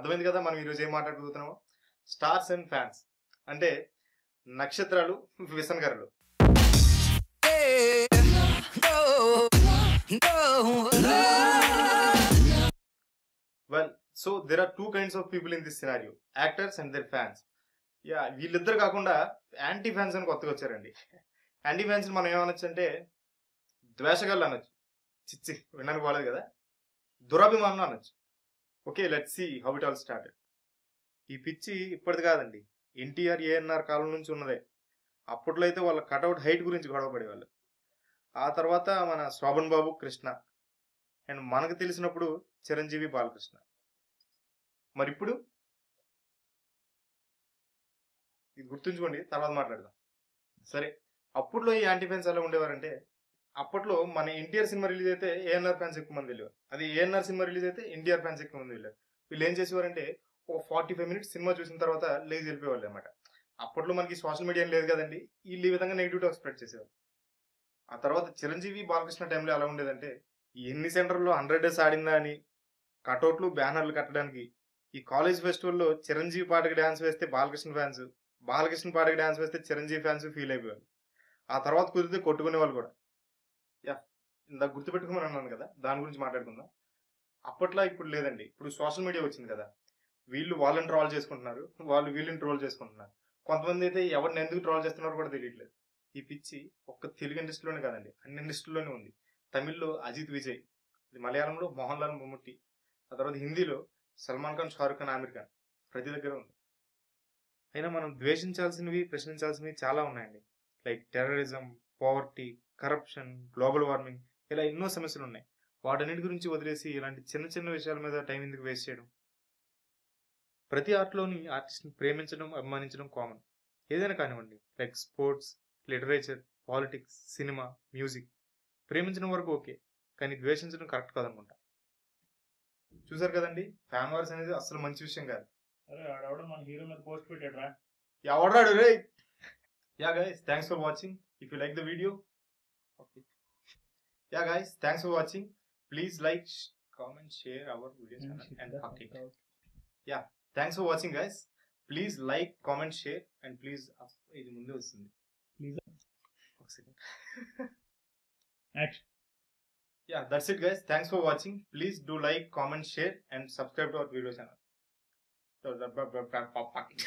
అర్థమైంది కదా మనం ఈరోజు ఏం మాట్లాడుకుంటున్నామో. స్టార్స్ అండ్ ఫ్యాన్స్ అంటే నక్షత్రాలు, విసనకర్రలు. Well, so there are two kinds of people in this scenario, actors and their fans. Yeah, వీళ్ళిద్దరు కాకుండా యాంటీ ఫ్యాన్స్ అని కొత్తగా వచ్చారండి. యాంటీ ఫ్యాన్స్ మనం ఏమనొచ్చు అంటే ద్వేషగాళ్ళు అనొచ్చు. చిచ్చి వినడానికి బాలేదు కదా, దురాభిమానం అనొచ్చు. Okay, let's see how it all started. ఈ పిచ్చి ఇప్పటిది కాదండి, ఎన్టీఆర్ ఏఎన్ఆర్ కాలం నుంచి ఉన్నదే. అప్పట్లో అయితే వాళ్ళ కటౌట్ హైట్ గురించి గొడవ పడేవాళ్ళు. ఆ తర్వాత మన శోభన్ బాబు, కృష్ణ, అండ్ మనకు తెలిసినప్పుడు చిరంజీవి, బాలకృష్ణ. మరి ఇప్పుడు ఇది గుర్తుంచుకోండి, తర్వాత మాట్లాడదాం. సరే, అప్పట్లో ఈ యాంటీ ఫ్యాన్స్ ఎలా ఉండేవారంటే, అప్పట్లో మన ఎన్టీఆర్ సినిమా రిలీజ్ అయితే ఏఎన్ఆర్ ఫ్యాన్స్ ఎక్కువ మంది వెళ్ళేవారు. అది ఏఎన్ఆర్ సినిమా రిలీజ్ అయితే ఎన్టీఆర్ ఫ్యాన్స్ ఎక్కువ మంది వెళ్ళారు. వీళ్ళు ఏం చేసేవారంటే ఒక 45 మినిట్స్ సినిమా చూసిన తర్వాత లేచి వెళ్ళిపోయేవాళ్ళు అనమాట. అప్పట్లో మనకి సోషల్ మీడియా లేదు కదండి, వీళ్ళు ఈ విధంగా నెగిటివ్ టాక్ స్ప్రెడ్ చేసేవారు. ఆ తర్వాత చిరంజీవి, బాలకృష్ణ టైంలో ఎలా ఉండేదంటే, ఎన్ని సెంటర్లో 100 డేస్ ఆడిందా అని కటౌట్లు, బ్యానర్లు కట్టడానికి, ఈ కాలేజ్ ఫెస్టివల్లో చిరంజీవి పాటకి డ్యాన్స్ వేస్తే బాలకృష్ణ ఫ్యాన్స్, బాలకృష్ణ పాటకి డ్యాన్స్ వేస్తే చిరంజీవి ఫ్యాన్స్ ఫీల్ అయిపోయారు. ఆ తర్వాత కుదిరితే కొట్టుకునే వాళ్ళు కూడా. యా, ఇందాక గుర్తుపెట్టుకోమని అన్నాను కదా, దాని గురించి మాట్లాడుకుందాం. అప్పట్లో ఇప్పుడు లేదండి, ఇప్పుడు సోషల్ మీడియా వచ్చింది కదా, వీళ్ళు వాళ్ళని ట్రోల్ చేసుకుంటున్నారు, వాళ్ళు వీళ్ళని ట్రోల్ చేసుకుంటున్నారు. కొంతమంది అయితే ఎవరిని ఎందుకు ట్రోల్ చేస్తున్నారో కూడా తెలియట్లేదు. ఈ పిచ్చి ఒక్క తెలుగు ఇండస్ట్రీలోనే కాదండి, అన్ని ఇండస్ట్రీలోనే ఉంది. తమిళ్లో అజిత్ విజయ్, మలయాళంలో మోహన్ లాల్ మమ్ముట్టి, ఆ తర్వాత హిందీలో సల్మాన్ ఖాన్, షారుఖ్ ఖాన్, ఆమిర్ ఖాన్, ప్రతి దగ్గర ఉంది. అయినా మనం ద్వేషించాల్సినవి, ప్రశ్నించాల్సినవి చాలా ఉన్నాయండి. Like terrorism, poverty, corruption, global warming, ఇలా ఎన్నో సమస్యలు ఉన్నాయి. వాటన్నిటి గురించి వదిలేసి ఇలాంటి చిన్న చిన్న విషయాల మీద టైం ఎందుకు వేస్ట్ చేయడం? ప్రతి ఆర్ట్లోని ఆర్టిస్ట్ని ప్రేమించడం, అభిమానించడం కామన్. ఏదైనా కానివ్వండి, like sports, literature, politics, cinema, music. ప్రేమించడం వరకు ఓకే, కానీ ద్వేషించడం కరెక్ట్ కాదనుకుంటా. చూసారు కదండి, ఫ్యాన్ వార్స్ అనేది అసలు మంచి విషయం కాదు. అరే ఆడవడం మన హీరో మీద పోస్ట్ పెట్టాడురా. ఎవడాడు రే? Yeah guys, thanks for watching. If you like the video, okay. Yeah guys, thanks for watching. Please like, comment, share our video channel and fuck it. Yeah, thanks for watching guys. Please like, comment, share and please ఇది ముందే వస్తుంది. Please. ఒక second. Action. Yeah, that's it guys. Thanks for watching. Please do like, comment, share and subscribe to our video channel. So, fuck it.